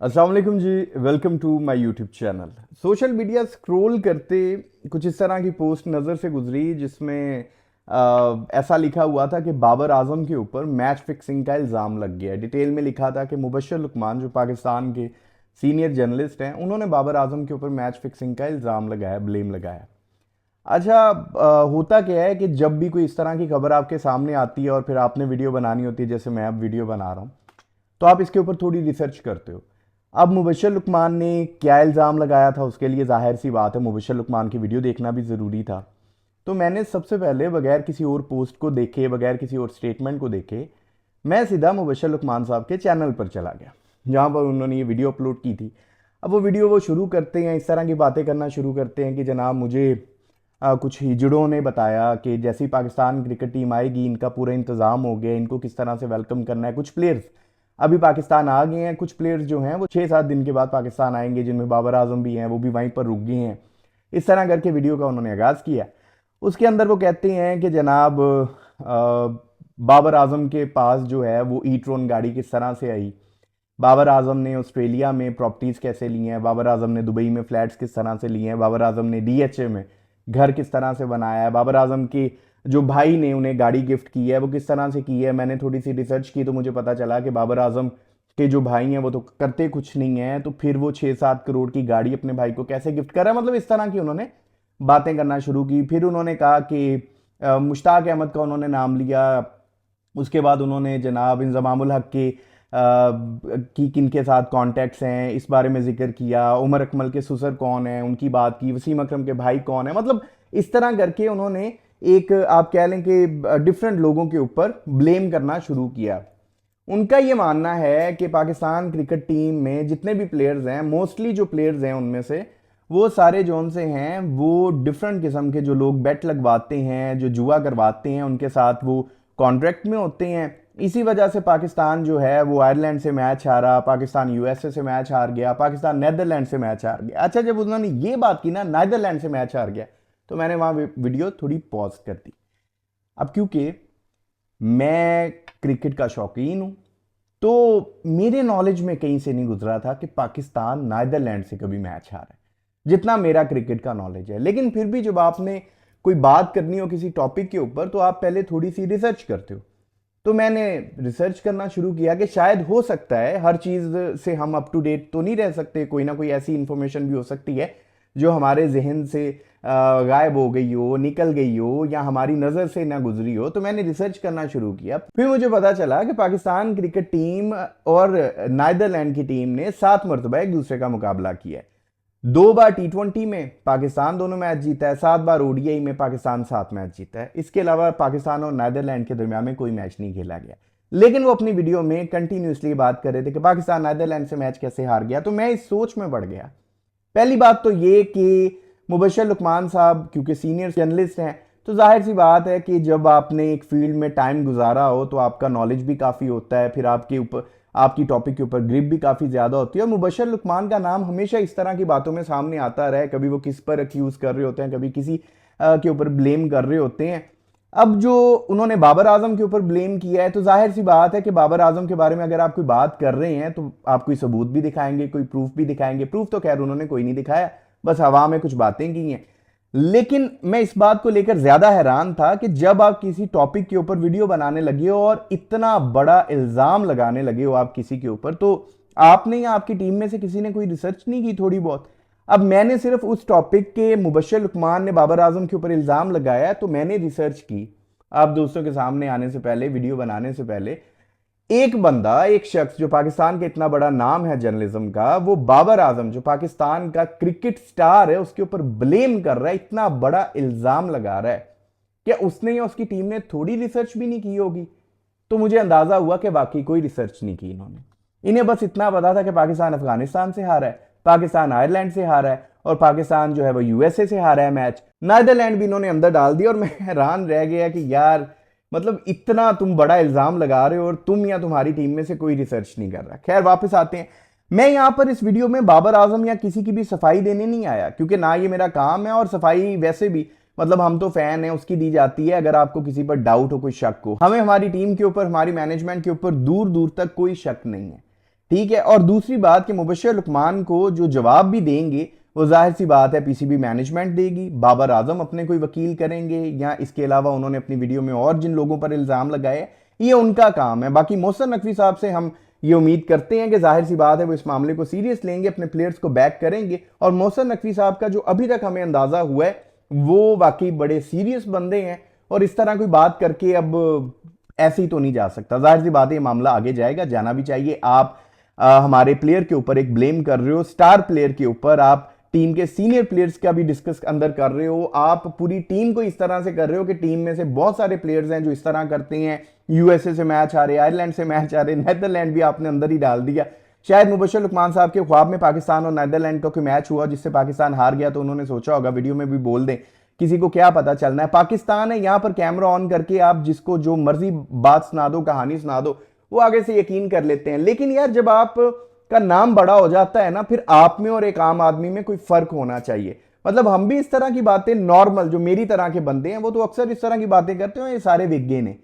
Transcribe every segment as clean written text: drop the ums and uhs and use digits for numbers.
अस्सलाम वालेकुम जी। Welcome to my YouTube channel. Social media scroll करते कुछ इस तरह की पोस्ट नज़र से गुजरी जिसमें ऐसा लिखा हुआ था कि बाबर आजम के ऊपर मैच फिक्सिंग का इल्ज़ाम लग गया है। डिटेल में लिखा था कि मुबशर लुकमान जो पाकिस्तान के सीनियर जर्नलिस्ट हैं उन्होंने बाबर आजम के ऊपर मैच फिक्सिंग का इल्ज़ाम लगाया, ब्लेम लगाया। अच्छा, होता क्या है कि जब भी कोई इस तरह की खबर आपके सामने आती है और फिर आपने वीडियो बनानी होती है, जैसे मैं अब वीडियो बना रहा हूँ, तो आप इसके ऊपर थोड़ी रिसर्च करते हो। अब मुबशर लुकमान ने क्या इल्ज़ाम लगाया था, उसके लिए जाहिर सी बात है मुबशर लुकमान की वीडियो देखना भी ज़रूरी था। तो मैंने सबसे पहले बगैर किसी और पोस्ट को देखे, बगैर किसी और स्टेटमेंट को देखे, मैं सीधा मुबशर लुकमान साहब के चैनल पर चला गया जहाँ पर उन्होंने ये वीडियो अपलोड की थी। अब वो वीडियो वो शुरू करते हैं, इस तरह की बातें करना शुरू करते हैं कि जनाब मुझे कुछ हिजड़ों ने बताया कि जैसी पाकिस्तान क्रिकेट टीम आएगी इनका पूरा इंतज़ाम हो गया, इनको किस तरह से वेलकम करना है। कुछ प्लेयर्स अभी पाकिस्तान आ गए हैं, कुछ प्लेयर्स जो हैं वो 6-7 दिन के बाद पाकिस्तान आएंगे, जिनमें बाबर आजम भी हैं, वो भी वहीं पर रुक गए हैं। इस तरह करके वीडियो का उन्होंने आगाज़ किया। उसके अंदर वो कहते हैं कि जनाब बाबर आजम के पास जो है वो ई ट्रोन गाड़ी किस तरह से आई, बाबर आजम ने ऑस्ट्रेलिया में प्रॉपर्टीज़ कैसे ली हैं, बाबर आजम ने दुबई में फ्लैट्स किस तरह से लिए हैं, बाबर आजम ने डीएचए में घर किस तरह से बनाया है, बाबर आजम की जो भाई ने उन्हें गाड़ी गिफ्ट की है वो किस तरह से की है। मैंने थोड़ी सी रिसर्च की तो मुझे पता चला कि बाबर आजम के जो भाई हैं वो तो करते कुछ नहीं है, तो फिर वो 6-7 करोड़ की गाड़ी अपने भाई को कैसे गिफ्ट कर रहा है। मतलब इस तरह की उन्होंने बातें करना शुरू की। फिर उन्होंने कहा कि मुश्ताक अहमद का उन्होंने नाम लिया। उसके बाद उन्होंने जनाब इंजमामुल हक के की किन के साथ कॉन्टैक्ट्स हैं इस बारे में जिक्र किया, उमर अकमल के ससुर कौन है उनकी बात की, वसीम अकरम के भाई कौन है। मतलब इस तरह करके उन्होंने एक आप कह लें कि डिफरेंट लोगों के ऊपर ब्लेम करना शुरू किया। उनका ये मानना है कि पाकिस्तान क्रिकेट टीम में जितने भी प्लेयर्स हैं, मोस्टली जो प्लेयर्स हैं उनमें से वो सारे जौन से हैं वो डिफरेंट किस्म के जो लोग बेट लगवाते हैं, जो जुआ करवाते हैं, उनके साथ वो कॉन्ट्रैक्ट में होते हैं। इसी वजह से पाकिस्तान जो है वो आयरलैंड से मैच हारा, पाकिस्तान यूएसए से मैच हार गया, पाकिस्तान नीदरलैंड से मैच हार गया। अच्छा, जब उन्होंने ये बात की ना नीदरलैंड से मैच हार गया, तो मैंने वहां वीडियो थोड़ी पॉज कर दी। अब क्योंकि मैं क्रिकेट का शौकीन हूं, तो मेरे नॉलेज में कहीं से नहीं गुजरा था कि पाकिस्तान नीदरलैंड से कभी मैच हारा है, जितना मेरा क्रिकेट का नॉलेज है। लेकिन फिर भी जब आपने कोई बात करनी हो किसी टॉपिक के ऊपर तो आप पहले थोड़ी सी रिसर्च करते हो। तो मैंने रिसर्च करना शुरू किया कि शायद हो सकता है हर चीज़ से हम अप टू डेट तो नहीं रह सकते, कोई ना कोई ऐसी इंफॉर्मेशन भी हो सकती है जो हमारे जहन से गायब हो गई हो, निकल गई हो, या हमारी नज़र से ना गुजरी हो। तो मैंने रिसर्च करना शुरू किया। फिर मुझे पता चला कि पाकिस्तान क्रिकेट टीम और नीदरलैंड की टीम ने 7 मरतबा एक दूसरे का मुकाबला किया है। 2 बार T20 में पाकिस्तान दोनों मैच जीता है, 7 बार ओडीआई में पाकिस्तान 7 मैच जीता है। इसके अलावा पाकिस्तान और नीदरलैंड के दरमियान में कोई मैच नहीं खेला गया। लेकिन वो अपनी वीडियो में कंटिन्यूसली बात कर रहे थे कि पाकिस्तान नीदरलैंड से मैच कैसे हार गया। तो मैं इस सोच में पड़ गया। पहली बात तो ये कि मुबशर लुकमान साहब क्योंकि सीनियर जर्नलिस्ट हैं, तो जाहिर सी बात है कि जब आपने एक फील्ड में टाइम गुजारा हो तो आपका नॉलेज भी काफ़ी होता है, फिर आपके ऊपर आपकी टॉपिक के ऊपर ग्रिप भी काफ़ी ज़्यादा होती है। और मुबशर लुकमान का नाम हमेशा इस तरह की बातों में सामने आता रहा है। कभी वो किस पर अक्यूज़ कर रहे होते हैं, कभी किसी के ऊपर ब्लेम कर रहे होते हैं। अब जो उन्होंने बाबर आजम के ऊपर ब्लेम किया है, तो जाहिर सी बात है कि बाबर आजम के बारे में अगर आप कोई बात कर रहे हैं तो आप कोई सबूत भी दिखाएंगे, कोई प्रूफ भी दिखाएंगे। प्रूफ तो खैर उन्होंने कोई नहीं दिखाया, बस हवा में कुछ बातें की हैं। लेकिन मैं इस बात को लेकर ज्यादा हैरान था कि जब आप किसी टॉपिक के ऊपर वीडियो बनाने लगे हो और इतना बड़ा इल्जाम लगाने लगे हो आप किसी के ऊपर, तो आपने या आपकी टीम में से किसी ने कोई रिसर्च नहीं की थोड़ी बहुत। अब मैंने सिर्फ उस टॉपिक के मुबशर लुकमान ने बाबर आजम के ऊपर इल्जाम लगाया, तो मैंने रिसर्च की। आप दोस्तों के सामने आने से पहले, वीडियो बनाने से पहले, एक बंदा, एक शख्स जो पाकिस्तान का इतना बड़ा नाम है जर्नलिज्म का, वो बाबर आजम जो पाकिस्तान का क्रिकेट स्टार है उसके ऊपर ब्लेम कर रहा है, इतना बड़ा इल्जाम लगा रहा है। क्या उसने या उसकी टीम ने थोड़ी रिसर्च भी नहीं की होगी? तो मुझे अंदाजा हुआ कि बाकी कोई रिसर्च नहीं की इन्होंने। इन्हें बस इतना पता था कि पाकिस्तान अफगानिस्तान से हारा है, पाकिस्तान आयरलैंड से हारा है, और पाकिस्तान जो है वो यूएसए से हारा है मैच। नीदरलैंड भी इन्होंने अंदर डाल दिया। और मैं हैरान रह गया कि यार, मतलब इतना तुम बड़ा इल्जाम लगा रहे हो और तुम या तुम्हारी टीम में से कोई रिसर्च नहीं कर रहा। खैर, वापस आते हैं। मैं यहां पर इस वीडियो में बाबर आजम या किसी की भी सफाई देने नहीं आया, क्योंकि ना ये मेरा काम है, और सफाई वैसे भी मतलब हम तो फैन हैं, उसकी दी जाती है अगर आपको किसी पर डाउट हो, कोई शक हो। हमें हमारी टीम के ऊपर, हमारी मैनेजमेंट के ऊपर दूर दूर तक कोई शक नहीं है। ठीक है। और दूसरी बात कि मुबश्शिर लुकमान को जो जवाब भी देंगे वो जाहिर सी बात है पीसीबी मैनेजमेंट देगी, बाबर आजम अपने कोई वकील करेंगे, या इसके अलावा उन्होंने अपनी वीडियो में और जिन लोगों पर इल्जाम लगाए ये उनका काम है। बाकी मोहसिन नकवी साहब से हम ये उम्मीद करते हैं कि जाहिर सी बात है वो इस मामले को सीरियस लेंगे, अपने प्लेयर्स को बैक करेंगे। और मोहसिन नकवी साहब का जो अभी तक हमें अंदाजा हुआ है वो वाकई बड़े सीरियस बंदे हैं, और इस तरह कोई बात करके अब ऐसे ही तो नहीं जा सकता। जाहिर सी बात है ये मामला आगे जाएगा, जाना भी चाहिए। आप हमारे प्लेयर के ऊपर एक ब्लेम कर रहे हो, स्टार प्लेयर के ऊपर, आप टीम के सीनियर प्लेयर्स का भी डिस्कस अंदर कर रहे हो, आप पूरी टीम को इस तरह से कर रहे हो कि टीम में से बहुत सारे प्लेयर्स हैं जो इस तरह करते हैं। यूएसए से मैच आ रहे, आयरलैंड से मैच आ रहे, नेदरलैंड भी आपने अंदर ही डाल दिया। शायद मुबश्शिर लुकमान साहब के ख्वाब में पाकिस्तान और नेदरलैंड का कोई मैच हुआ जिससे पाकिस्तान हार गया, तो उन्होंने सोचा होगा वीडियो में भी बोल दें, किसी को क्या पता चलना है। पाकिस्तान है, यहां पर कैमरा ऑन करके आप जिसको जो मर्जी बात सुना दो, कहानी सुना दो, वो आगे से यकीन कर लेते हैं। लेकिन यार जब आप का नाम बड़ा हो जाता है ना, फिर आप में और एक आम आदमी में कोई फर्क होना चाहिए। मतलब हम भी इस तरह की बातें नॉर्मल, जो मेरी तरह के बंदे हैं वो तो अक्सर इस तरह की बातें करते हैं, ये सारे विज्ञान हैं,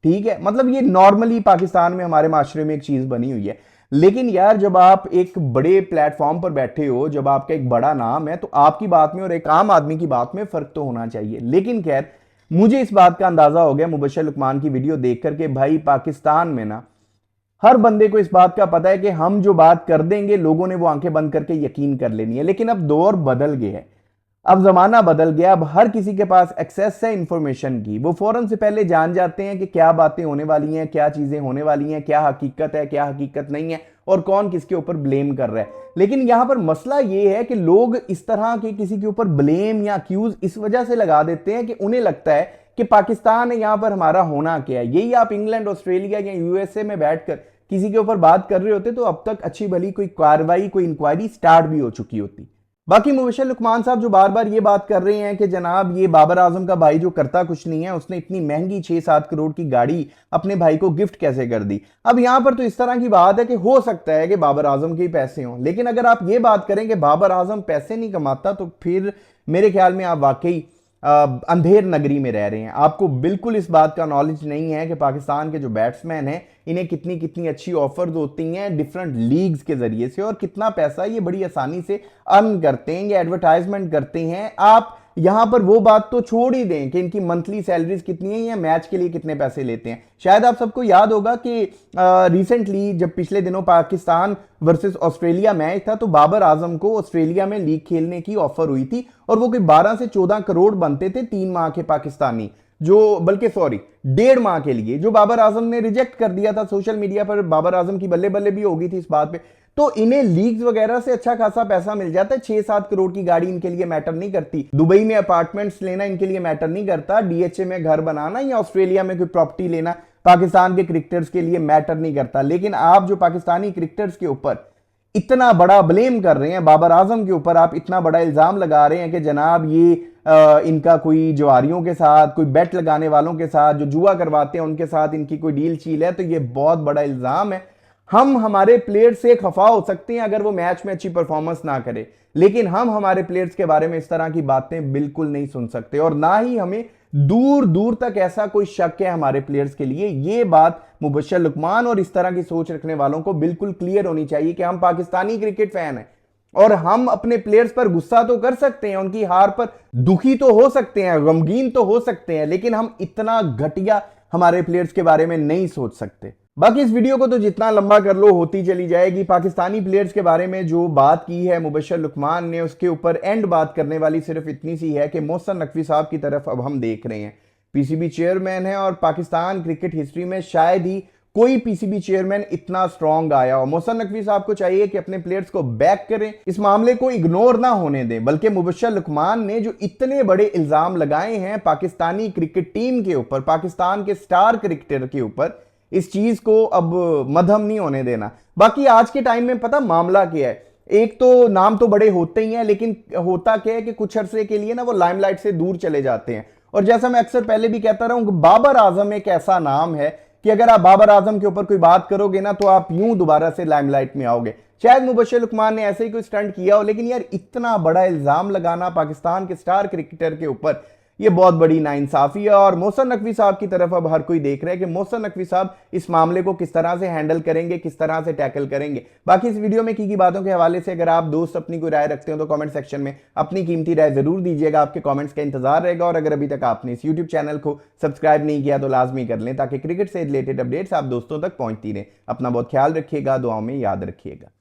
ठीक है। मतलब ये नॉर्मली पाकिस्तान में हमारे माशरे में एक चीज बनी हुई है। लेकिन यार जब आप एक बड़े प्लेटफॉर्म पर बैठे हो, जब आपका एक बड़ा नाम है, तो आपकी बात में और एक आम आदमी की बात में फर्क तो होना चाहिए। लेकिन खैर मुझे इस बात का अंदाजा हो गया मुबश्शिर लुकमान की वीडियो देख करके, भाई पाकिस्तान में ना हर बंदे को इस बात का पता है कि हम जो बात कर देंगे लोगों ने वो आंखें बंद करके यकीन कर लेनी है। लेकिन अब दौर बदल गया है, अब जमाना बदल गया, अब हर किसी के पास एक्सेस है इंफॉर्मेशन की। वो फौरन से पहले जान जाते हैं कि क्या बातें होने वाली हैं, क्या चीजें होने वाली हैं, क्या हकीकत है, क्या हकीकत नहीं है, और कौन किसके ऊपर ब्लेम कर रहा है। लेकिन यहां पर मसला ये है कि लोग इस तरह के किसी के ऊपर ब्लेम या अक्यूज इस वजह से लगा देते हैं कि उन्हें लगता है कि पाकिस्तान है, यहां पर हमारा होना क्या है। यही आप इंग्लैंड, ऑस्ट्रेलिया या यूएसए में बैठकर किसी के ऊपर बात कर रहे होते तो अब तक अच्छी भली कोई कार्रवाई, कोई इंक्वायरी स्टार्ट भी हो चुकी होती। बाकी मुबश्शिर लुकमान साहब जो बार बार ये बात कर रहे हैं कि जनाब ये बाबर आजम का भाई जो करता कुछ नहीं है, उसने इतनी महंगी 6-7 करोड़ की गाड़ी अपने भाई को गिफ्ट कैसे कर दी। अब यहां पर तो इस तरह की बात है कि हो सकता है कि बाबर आजम के ही पैसे हों, लेकिन अगर आप ये बात करें कि बाबर आजम पैसे नहीं कमाता, तो फिर मेरे ख्याल में आप वाकई अंधेर नगरी में रह रहे हैं। आपको बिल्कुल इस बात का नॉलेज नहीं है कि पाकिस्तान के जो बैट्समैन हैं इन्हें कितनी कितनी अच्छी ऑफर्स होती हैं डिफरेंट लीग्स के जरिए से, और कितना पैसा ये बड़ी आसानी से अर्न करते हैं, ये एडवर्टाइजमेंट करते हैं। आप यहां पर वो बात तो छोड़ ही दें कि इनकी मंथली सैलरीज कितनी है या मैच के लिए कितने पैसे लेते हैं। शायद आप सबको याद होगा कि रिसेंटली जब पिछले दिनों पाकिस्तान वर्सेस ऑस्ट्रेलिया मैच था, तो बाबर आजम को ऑस्ट्रेलिया में लीग खेलने की ऑफर हुई थी, और वो कोई 12 से 14 करोड़ बनते थे 3 माह के पाकिस्तानी, जो बल्कि सॉरी 1.5 माह के लिए, जो बाबर आजम ने रिजेक्ट कर दिया था। सोशल मीडिया पर बाबर आजम की बल्ले बल्ले भी होगी थी इस बात पे। तो इन्हें लीग्स वगैरह से अच्छा खासा पैसा मिल जाता है। 6-7 करोड़ की गाड़ी इनके लिए मैटर नहीं करती, दुबई में अपार्टमेंट्स लेना इनके लिए मैटर नहीं करता, डीएचए में घर बनाना या ऑस्ट्रेलिया में कोई प्रॉपर्टी लेना पाकिस्तान के क्रिकेटर्स के लिए मैटर नहीं करता। लेकिन आप जो पाकिस्तानी क्रिकेटर्स के ऊपर इतना बड़ा ब्लेम कर रहे हैं, बाबर आजम के ऊपर आप इतना बड़ा इल्जाम लगा रहे हैं कि जनाब ये इनका कोई जवारियों के साथ, कोई बेट लगाने वालों के साथ, जो जुआ करवाते हैं उनके साथ इनकी कोई डील शील है, तो ये बहुत बड़ा इल्जाम है। हम हमारे प्लेयर्स से खफा हो सकते हैं अगर वो मैच में अच्छी परफॉर्मेंस ना करे, लेकिन हम हमारे प्लेयर्स के बारे में इस तरह की बातें बिल्कुल नहीं सुन सकते, और ना ही हमें दूर दूर तक ऐसा कोई शक है हमारे प्लेयर्स के लिए। ये बात मुबश्शिर लुकमान और इस तरह की सोच रखने वालों को बिल्कुल क्लियर होनी चाहिए कि हम पाकिस्तानी क्रिकेट फैन हैं, और हम अपने प्लेयर्स पर गुस्सा तो कर सकते हैं, उनकी हार पर दुखी तो हो सकते हैं, गमगीन तो हो सकते हैं, लेकिन हम इतना घटिया हमारे प्लेयर्स के बारे में नहीं सोच सकते। बाकी इस वीडियो को तो जितना लंबा कर लो होती चली जाएगी। पाकिस्तानी प्लेयर्स के बारे में जो बात की है मुबश्शिर लुकमान ने, उसके ऊपर एंड बात करने वाली सिर्फ इतनी सी है कि मोहसिन नकवी साहब की तरफ अब हम देख रहे हैं। पीसीबी चेयरमैन है, और पाकिस्तान क्रिकेट हिस्ट्री में शायद ही कोई पीसीबी चेयरमैन इतना स्ट्रांग आया हो। मोहसिन नकवी साहब को चाहिए कि अपने प्लेयर्स को बैक करें, इस मामले को इग्नोर ना होने दें, बल्कि मुबश्शिर लुकमान ने जो इतने बड़े इल्जाम लगाए हैं पाकिस्तानी क्रिकेट टीम के ऊपर, पाकिस्तान के स्टार क्रिकेटर के ऊपर, इस चीज को अब मध्यम नहीं होने देना। बाकी आज के टाइम में पता मामला क्या है, एक तो नाम तो बड़े होते ही हैं, लेकिन होता क्या है कि कुछ अरसे के लिए ना वो लाइमलाइट से दूर चले जाते हैं। और जैसा मैं अक्सर पहले भी कहता रहा हूं, बाबर आजम एक ऐसा नाम है कि अगर आप बाबर आजम के ऊपर कोई बात करोगे ना, तो आप यूं दोबारा से लाइमलाइट में आओगे। शायद मुबश्शिर लुकमान ने ऐसे ही कोई स्टंट किया हो, लेकिन यार इतना बड़ा इल्जाम लगाना पाकिस्तान के स्टार क्रिकेटर के ऊपर, ये बहुत बड़ी नाइंसाफी है और मोहसिन नकवी साहब की तरफ अब हर कोई देख रहा है कि मोहसिन नकवी साहब इस मामले को किस तरह से हैंडल करेंगे, किस तरह से टैकल करेंगे। बाकी इस वीडियो में की बातों के हवाले से अगर आप दोस्त अपनी कोई राय रखते हो तो कमेंट सेक्शन में अपनी कीमती राय जरूर दीजिएगा। आपके कमेंट्स का इंतजार रहेगा और अगर अभी तक आपने इस यूट्यूब चैनल को सब्सक्राइब नहीं किया तो लाजमी कर लें ताकि क्रिकेट से रिलेटेड अपडेट्स आप दोस्तों तक पहुंचती रहे। अपना बहुत ख्याल रखिएगा, दुआओं में याद रखिएगा।